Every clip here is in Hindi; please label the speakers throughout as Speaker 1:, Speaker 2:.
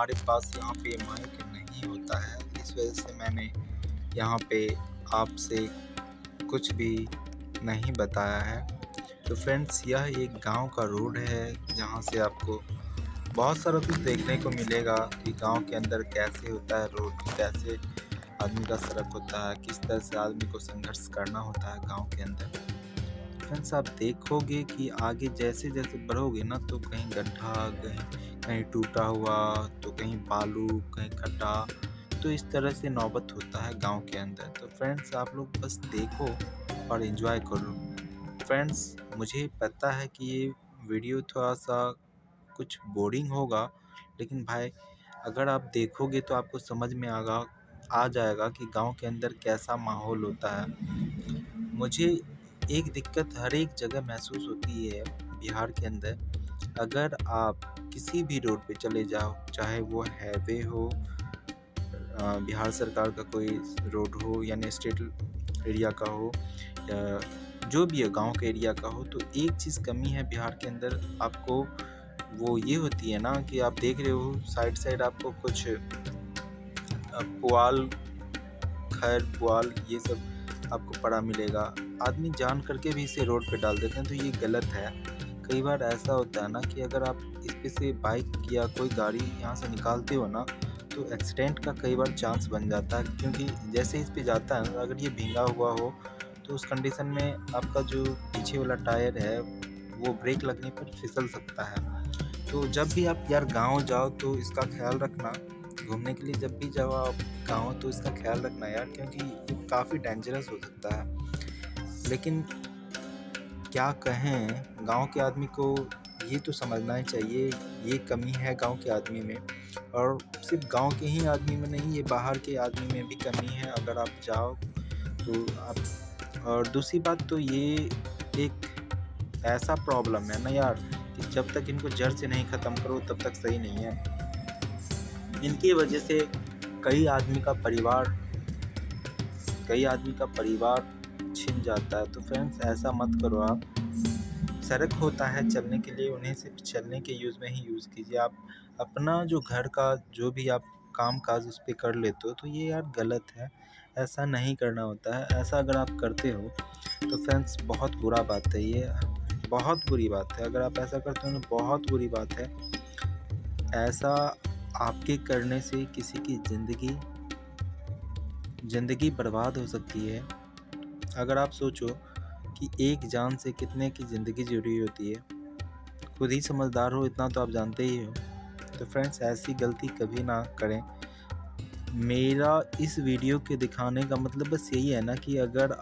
Speaker 1: हमारे पास यहाँ पे माइक नहीं होता है, इस वजह से मैंने यहाँ पे आपसे कुछ भी नहीं बताया है। तो फ्रेंड्स, यह एक गांव का रोड है जहाँ से आपको बहुत सारा कुछ देखने को मिलेगा कि गांव के अंदर कैसे होता है रोड, कैसे आदमी का सड़क होता है, किस तरह से आदमी को संघर्ष करना होता है गांव के अंदर। फ्रेंड्स, आप देखोगे कि आगे जैसे जैसे बढ़ोगे ना, तो कहीं गड्ढा, कहीं कहीं टूटा हुआ, तो कहीं बालू, कहीं खड्डा, तो इस तरह से नौबत होता है गांव के अंदर। तो फ्रेंड्स, आप लोग बस देखो और एंजॉय करो। फ्रेंड्स, मुझे पता है कि ये वीडियो थोड़ा सा कुछ बोरिंग होगा, लेकिन भाई अगर आप देखोगे तो आपको समझ में आ जाएगा कि गांव के अंदर कैसा माहौल होता है। मुझे एक दिक्कत हर एक जगह महसूस होती है बिहार के अंदर। अगर आप किसी भी रोड पे चले जाओ, चाहे वो हाईवे हो, बिहार सरकार का कोई रोड हो, यानी स्टेट एरिया का हो, या जो भी है गांव के एरिया का हो, तो एक चीज़ कमी है बिहार के अंदर आपको, वो ये होती है ना कि आप देख रहे हो साइड साइड आपको कुछ पुआल, खैर पुआल, ये सब आपको पड़ा मिलेगा। आदमी जान करके भी इसे रोड पे डाल देते हैं, तो ये गलत है। कई बार ऐसा होता है ना कि अगर आप इस पे से बाइक या कोई गाड़ी यहाँ से निकालते हो ना, तो एक्सीडेंट का कई बार चांस बन जाता है, क्योंकि जैसे इस पे जाता है, अगर ये भींगा हुआ हो तो उस कंडीशन में आपका जो पीछे वाला टायर है वो ब्रेक लगने पर फिसल सकता है। तो जब भी आप यार गांव जाओ तो इसका ख्याल रखना। घूमने के लिए जब भी जाओ आप गांव, तो इसका ख्याल रखना यार, क्योंकि ये काफ़ी डेंजरस हो सकता है। लेकिन क्या कहें, गांव के आदमी को ये तो समझना ही चाहिए, ये कमी है गांव के आदमी में। और सिर्फ गांव के ही आदमी में नहीं, ये बाहर के आदमी में भी कमी है अगर आप जाओ तो आप। और दूसरी बात तो ये एक ऐसा प्रॉब्लम है ना यार, कि जब तक इनको जड़ से नहीं ख़त्म करो तब तक सही नहीं है। इनकी वजह से कई आदमी का परिवार छिन जाता है। तो फ्रेंड्स, ऐसा मत करो आप। सड़क होता है चलने के लिए, उन्हें सिर्फ चलने के यूज़ में ही यूज़ कीजिए। आप अपना जो घर का जो भी आप काम काज उस पर कर लेते हो, तो ये यार गलत है, ऐसा नहीं करना होता है। ऐसा अगर आप करते हो तो फ्रेंड्स बहुत बुरा बात है, ये बहुत बुरी बात है। अगर आप ऐसा करते हो तो बहुत बुरी बात है। ऐसा आपके करने से किसी की ज़िंदगी बर्बाद हो सकती है। अगर आप सोचो कि एक जान से कितने की ज़िंदगी जुड़ी होती है, खुद ही समझदार हो इतना तो आप जानते ही हो। तो फ्रेंड्स, ऐसी गलती कभी ना करें। मेरा इस वीडियो के दिखाने का मतलब बस यही है ना कि अगर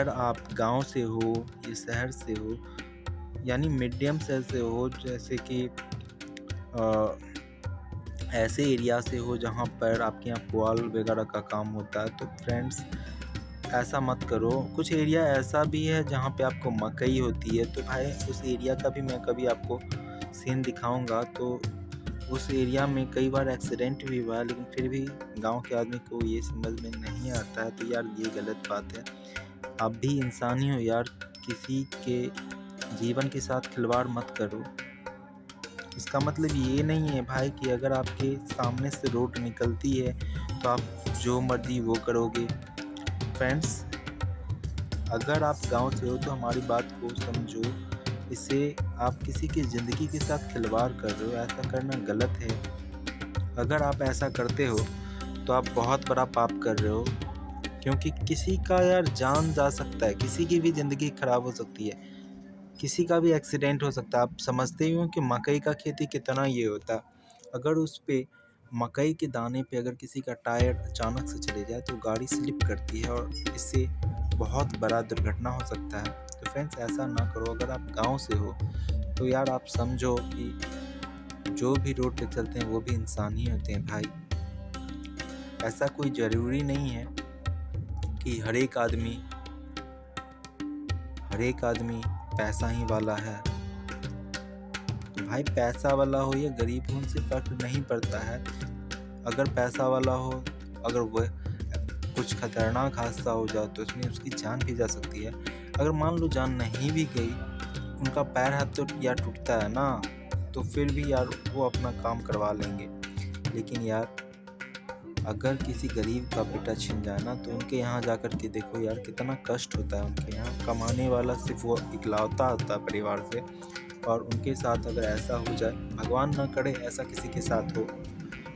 Speaker 1: आप गांव से हो या शहर से हो, यानी मीडियम शहर से हो, जैसे कि ऐसे एरिया से हो जहां पर आपके यहाँ पुआल वगैरह का काम होता है, तो फ्रेंड्स ऐसा मत करो। कुछ एरिया ऐसा भी है जहाँ पे आपको मकई होती है, तो भाई उस एरिया का भी मैं कभी आपको सीन दिखाऊंगा। तो उस एरिया में कई बार एक्सीडेंट भी हुआ है, लेकिन फिर भी गांव के आदमी को ये समझ में नहीं आता है। तो यार ये गलत बात है। आप भी इंसान ही हो यार, किसी के जीवन के साथ खिलवाड़ मत करो। इसका मतलब ये नहीं है भाई कि अगर आपके सामने से रोड निकलती है तो आप जो मर्जी वो करोगे। फ्रेंड्स, अगर आप गांव से हो तो हमारी बात को समझो, इससे आप किसी की ज़िंदगी के साथ खिलवाड़ कर रहे हो, ऐसा करना गलत है। अगर आप ऐसा करते हो तो आप बहुत बड़ा पाप कर रहे हो, क्योंकि किसी का यार जान जा सकता है, किसी की भी ज़िंदगी खराब हो सकती है, किसी का भी एक्सीडेंट हो सकता है। आप समझते ही हो कि मकई का खेती कितना ये होता है। अगर उस पे मकई के दाने पे अगर किसी का टायर अचानक से चले जाए तो गाड़ी स्लिप करती है और इससे बहुत बड़ा दुर्घटना हो सकता है। तो फ्रेंड्स, ऐसा ना करो। अगर आप गांव से हो तो यार आप समझो कि जो भी रोड पे चलते हैं वो भी इंसान ही होते हैं भाई। ऐसा कोई ज़रूरी नहीं है कि हर एक आदमी पैसा ही वाला है। तो भाई पैसा वाला हो या गरीब हो, उनसे फर्क नहीं पड़ता है। अगर पैसा वाला हो, अगर वह कुछ खतरनाक हादसा हो जाए तो उसमें उसकी जान भी जा सकती है। अगर मान लो जान नहीं भी गई, उनका पैर हाथ तो या टूटता है ना, तो फिर भी यार वो अपना काम करवा लेंगे। लेकिन यार अगर किसी गरीब का बेटा छिन जाए ना, तो उनके यहाँ जाकर के देखो यार कितना कष्ट होता है। उनके यहाँ कमाने वाला सिर्फ वो इकलौता होता है परिवार से, और उनके साथ अगर ऐसा हो जाए, भगवान ना करे ऐसा किसी के साथ हो,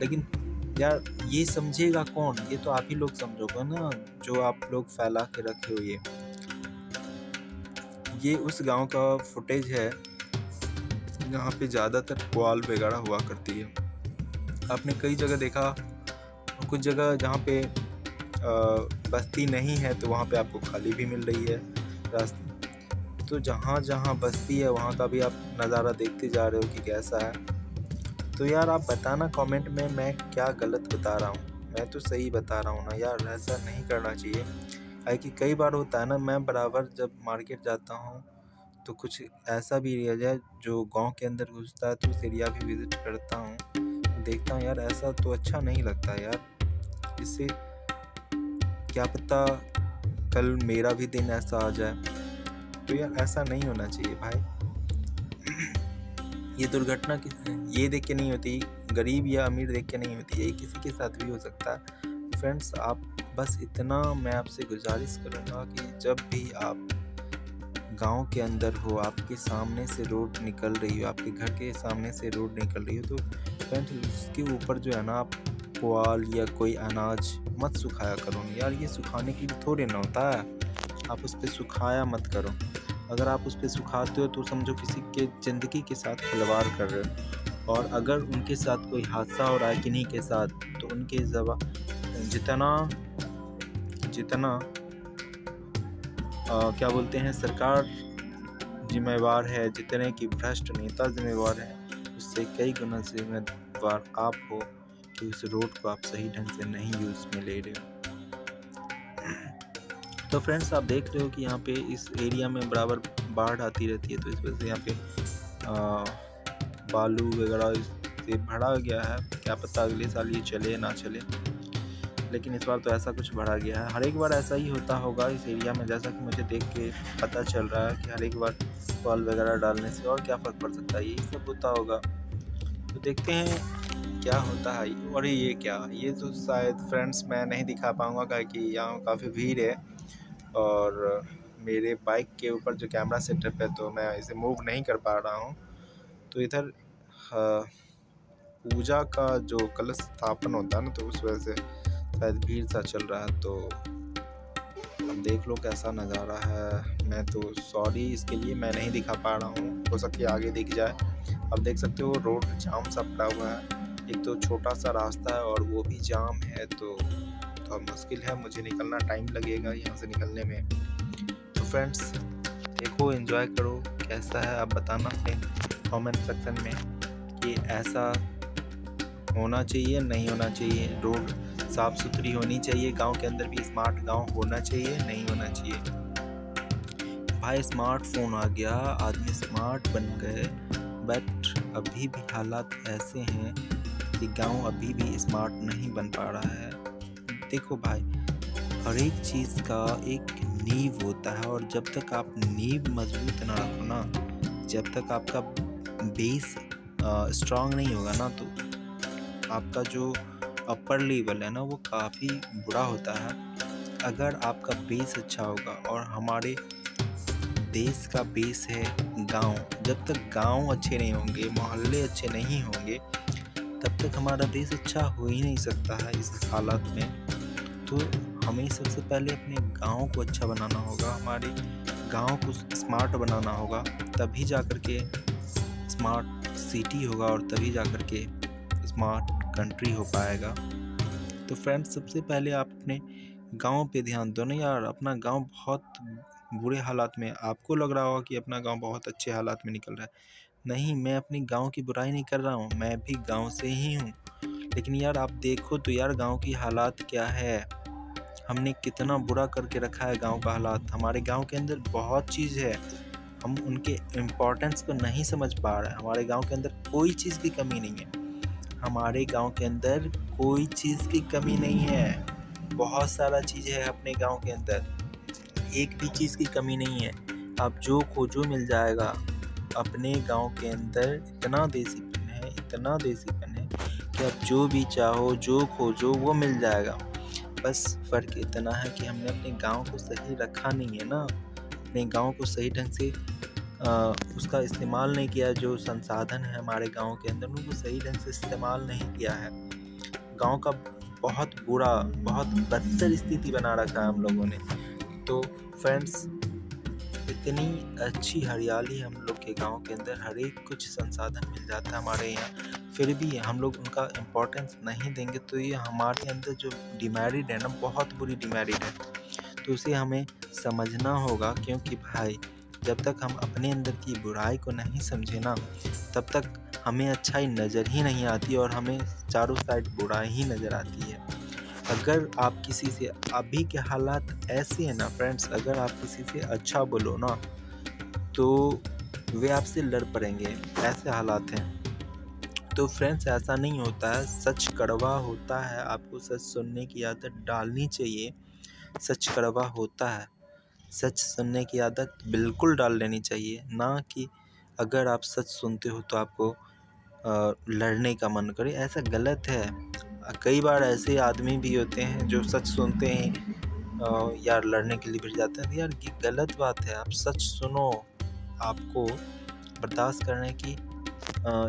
Speaker 1: लेकिन यार ये समझेगा कौन? ये तो आप ही लोग समझोगे ना, जो आप लोग फैला के रखे हो। ये उस गांव का फुटेज है जहाँ पे ज़्यादातर पुआल वगैरह हुआ करती है। आपने कई जगह देखा, कुछ जगह जहाँ पे बस्ती नहीं है तो वहाँ पे आपको खाली भी मिल रही है रास्ते। तो जहाँ जहाँ बस्ती है वहाँ का भी आप नज़ारा देखते जा रहे हो कि कैसा है। तो यार आप बताना कमेंट में मैं क्या गलत बता रहा हूँ। मैं तो सही बता रहा हूँ ना यार, ऐसा नहीं करना चाहिए। कि कई बार होता है ना, मैं बराबर जब मार्केट जाता हूँ तो कुछ ऐसा भी एरिया है जो गांव के अंदर घुसता है, तो उस एरिया भी विज़िट करता हूँ, देखता हूँ यार ऐसा तो अच्छा नहीं लगता यार। इससे क्या पता कल मेरा भी दिन ऐसा आ जाए। तो यार ऐसा नहीं होना चाहिए भाई। ये दुर्घटना ये देख के नहीं होती, गरीब या अमीर देख के नहीं होती, ये किसी के साथ भी हो सकता है। फ्रेंड्स आप बस इतना मैं आपसे गुजारिश करूँगा कि जब भी आप गांव के अंदर हो, आपके सामने से रोड निकल रही हो, आपके घर के सामने से रोड निकल रही हो, तो फ्रेंड्स उसके ऊपर जो है ना आप पुआल या कोई अनाज मत सुखाया करो यार। ये सुखाने के लिए थोड़े ना होता है, आप उस पर सुखाया मत करो। अगर आप उस पर सुखाते हो तो समझो किसी के ज़िंदगी के साथ खिलवाड़ कर रहे हो। और अगर उनके साथ कोई हादसा हो रहा है किन्हीं के साथ, तो उनके जितना क्या बोलते हैं, सरकार जिम्मेवार है, जितने की भ्रष्ट नेता जिम्मेवार है, उससे कई गुना जिम्मेवार आप हो कि उस रोड को आप सही ढंग से नहीं यूज़ में ले रहे हो। तो फ्रेंड्स आप देख रहे हो कि यहाँ पे इस एरिया में बराबर बाढ़ आती रहती है, तो इस वजह से यहाँ पे बालू वगैरह से भरा गया है। क्या पता अगले साल ये चले ना चले, लेकिन इस बार तो ऐसा कुछ बढ़ा गया है। हर एक बार ऐसा ही होता होगा इस एरिया में, जैसा कि मुझे देख के पता चल रहा है कि हर एक बार पुआल वगैरह डालने से और क्या फ़र्क पड़ सकता है, यही सब होता होगा। तो देखते हैं क्या होता है। और ये क्या, ये तो शायद फ्रेंड्स मैं नहीं दिखा पाऊँगा क्योंकि यहाँ काफ़ी भीड़ है, और मेरे बाइक के ऊपर जो कैमरा सेटअप है तो मैं इसे मूव नहीं कर पा रहा हूँ। तो इधर पूजा का जो कलश स्थापन होता है ना, तो उस वजह से शायद भीड़ सा चल रहा है। तो अब देख लो कैसा नज़ारा है। मैं तो सॉरी इसके लिए मैं नहीं दिखा पा रहा हूँ, हो सकता है आगे दिख जाए। अब देख सकते हो रोड जाम सा पड़ा हुआ है, एक तो छोटा सा रास्ता है और वो भी जाम है, तो मुश्किल है, मुझे निकलना टाइम लगेगा यहाँ से निकलने में। तो फ्रेंड्स देखो, एंजॉय करो, कैसा है आप बताना अपने कमेंट सेक्शन में कि ऐसा होना चाहिए नहीं होना चाहिए। रोड साफ़ सुथरी होनी चाहिए, गांव के अंदर भी स्मार्ट गांव होना चाहिए नहीं होना चाहिए। भाई स्मार्टफोन आ गया, आदमी स्मार्ट बन गए, बट अभी भी हालात ऐसे हैं कि गांव अभी भी स्मार्ट नहीं बन पा रहा है। देखो भाई, हर एक चीज़ का एक नींव होता है, और जब तक आप नींव मजबूत ना रखो ना, जब तक आपका बेस स्ट्रांग नहीं होगा ना, तो आपका जो अपर लेवल है ना वो काफ़ी बुरा होता है। अगर आपका बेस अच्छा होगा, और हमारे देश का बेस है गांव, जब तक गांव अच्छे नहीं होंगे, मोहल्ले अच्छे नहीं होंगे, तब तक हमारा देश अच्छा हो ही नहीं सकता है इस हालात में। तो हमें सबसे पहले अपने गांव को अच्छा बनाना होगा, हमारे गांव को स्मार्ट बनाना होगा, तभी जाकर के स्मार्ट सिटी होगा, और तभी जाकर के स्मार्ट कंट्री हो पाएगा। तो फ्रेंड्स सबसे पहले आप अपने गांव पे ध्यान दो ना यार। अपना गांव बहुत बुरे हालात में, आपको लग रहा होगा कि अपना गांव बहुत अच्छे हालात में निकल रहा है, नहीं, मैं अपने गांव की बुराई नहीं कर रहा हूँ, मैं भी गांव से ही हूँ। लेकिन यार आप देखो तो यार गांव की हालात क्या है, हमने कितना बुरा करके रखा है गांव का हालात। हमारे गांव के अंदर बहुत चीज़ है, हम उनके इम्पोर्टेंस को नहीं समझ पा रहे हैं। हमारे गांव के अंदर कोई चीज़ की कमी नहीं है, हमारे गांव के अंदर कोई चीज़ की कमी नहीं है, बहुत सारा चीज़ है अपने गांव के अंदर, एक भी चीज़ की कमी नहीं है। आप जो खोजो मिल जाएगा, अपने गांव के अंदर इतना देसीपन है कि आप जो भी चाहो, जो खोजो वो मिल जाएगा। बस फ़र्क इतना है कि हमने अपने गांव को सही रखा नहीं है ना, अपने गांव को सही ढंग से उसका इस्तेमाल नहीं किया। जो संसाधन है हमारे गांव के अंदर उनको सही ढंग से इस्तेमाल नहीं किया है। गांव का बहुत बुरा, बहुत बदतर स्थिति बना रखा है हम लोगों ने। तो फ्रेंड्स, इतनी अच्छी हरियाली हम लोग के गांव के अंदर, हर एक कुछ संसाधन मिल जाता है हमारे यहाँ, फिर भी हम लोग उनका इम्पोर्टेंस नहीं देंगे तो ये हमारे अंदर जो डिमेरिट है ना, बहुत बुरी डिमेरिट है। तो उसे हमें समझना होगा, क्योंकि भाई जब तक हम अपने अंदर की बुराई को नहीं समझे ना, तब तक हमें अच्छाई नज़र ही नहीं आती और हमें चारों साइड बुराई ही नज़र आती है। अगर आप किसी से, अभी के हालात ऐसे हैं ना फ्रेंड्स, अगर आप किसी से अच्छा बोलो ना तो वे आपसे लड़ पड़ेंगे, ऐसे हालात हैं। तो फ्रेंड्स, ऐसा नहीं होता है, सच कड़वा होता है, आपको सच सुनने की आदत डालनी चाहिए। सच कड़वा होता है, सच सुनने की आदत बिल्कुल डाल लेनी चाहिए, ना कि अगर आप सच सुनते हो तो आपको लड़ने का मन करे, ऐसा गलत है। कई बार ऐसे आदमी भी होते हैं जो सच सुनते हैं यार लड़ने के लिए भिड़ जाते हैं। यार ये गलत बात है, आप सच सुनो, आपको बर्दाश्त करने की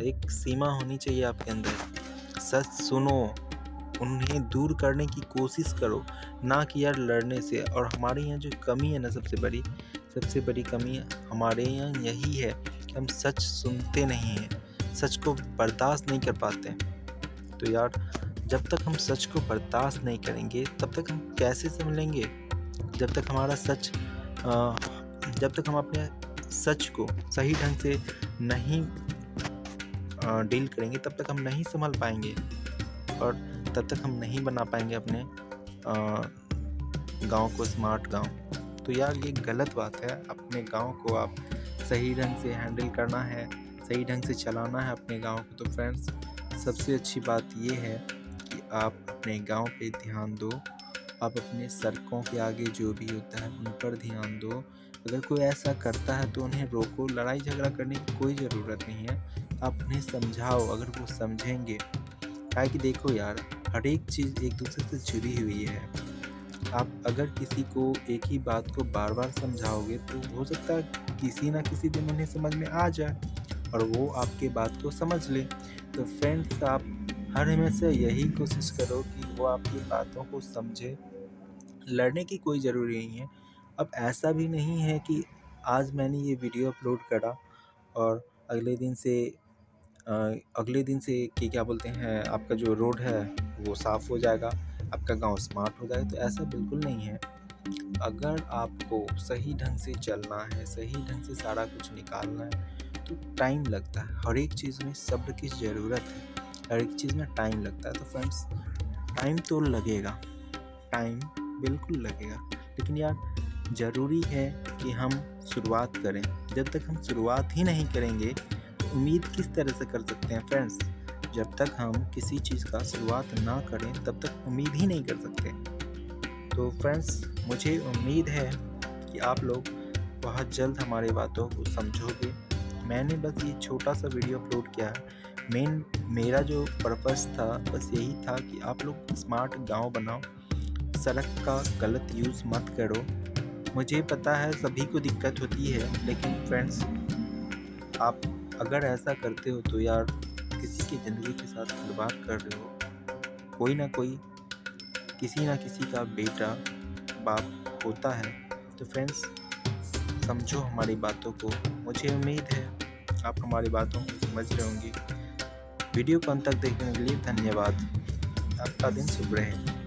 Speaker 1: एक सीमा होनी चाहिए आपके अंदर। सच सुनो, उन्हें दूर करने की कोशिश करो, ना कि यार लड़ने से। और हमारे यहाँ जो कमी है ना, सबसे बड़ी कमी हमारे यहाँ यही है कि हम सच सुनते नहीं हैं, सच को बर्दाश्त नहीं कर पाते। तो यार जब तक हम सच को बर्दाश्त नहीं करेंगे तब तक हम कैसे समझ लेंगे? जब तक हम अपने सच को सही ढंग से नहीं डील करेंगे तब तक हम नहीं संभल पाएंगे, और तब तक हम नहीं बना पाएंगे अपने गांव को स्मार्ट गांव। तो यार ये गलत बात है। अपने गांव को आप सही ढंग से हैंडल करना है, सही ढंग से चलाना है अपने गांव को। तो फ्रेंड्स, सबसे अच्छी बात ये है कि आप अपने गांव पे ध्यान दो, आप अपने सड़कों के आगे जो भी होता है उन पर ध्यान दो। अगर कोई ऐसा करता है तो उन्हें रोको, लड़ाई झगड़ा करने की कोई ज़रूरत नहीं है, आप उन्हें समझाओ, अगर वो समझेंगे। क्या कि देखो यार, हर एक चीज़ एक दूसरे से जुड़ी हुई है। आप अगर किसी को एक ही बात को बार बार समझाओगे तो हो सकता है किसी ना किसी दिन उन्हें समझ में आ जाए और वो आपके बात को समझ ले। तो फ्रेंड्स, आप हर हमेशा यही कोशिश करो कि वो आपकी बातों को समझे। लड़ने की कोई ज़रूरी नहीं है। अब ऐसा भी नहीं है कि आज मैंने ये वीडियो अपलोड करा और अगले दिन से कि क्या बोलते हैं, आपका जो रोड है वो साफ़ हो जाएगा, आपका गांव स्मार्ट हो जाएगा। तो ऐसा बिल्कुल नहीं है। अगर आपको सही ढंग से चलना है, सही ढंग से सारा कुछ निकालना है तो टाइम लगता है। हर एक चीज़ में सब्र की ज़रूरत है, हर एक चीज़ में टाइम लगता है। तो फ्रेंड्स, टाइम तो लगेगा, टाइम बिल्कुल लगेगा, लेकिन यार ज़रूरी है कि हम शुरुआत करें। जब तक हम शुरुआत ही नहीं करेंगे तो उम्मीद किस तरह से कर सकते हैं फ्रेंड्स? जब तक हम किसी चीज़ का शुरुआत ना करें तब तक उम्मीद ही नहीं कर सकते। तो फ्रेंड्स, मुझे उम्मीद है कि आप लोग बहुत जल्द हमारी बातों को समझोगे। मैंने बस ये छोटा सा वीडियो अपलोड किया है। मेरा जो पर्पस था बस यही था कि आप लोग स्मार्ट गांव बनाओ, सड़क का गलत यूज़ मत करो। मुझे पता है सभी को दिक्कत होती है, लेकिन फ्रेंड्स, आप अगर ऐसा करते हो तो यार किसी की ज़िंदगी के साथ खिलवाड़ कर रहे हो। कोई ना कोई, किसी ना किसी का बेटा बाप होता है। तो फ्रेंड्स, समझो हमारी बातों को। मुझे उम्मीद है आप हमारी बातों को समझ रहे होंगे। वीडियो को अंत तक देखने के लिए धन्यवाद। आपका दिन शुभ रहे।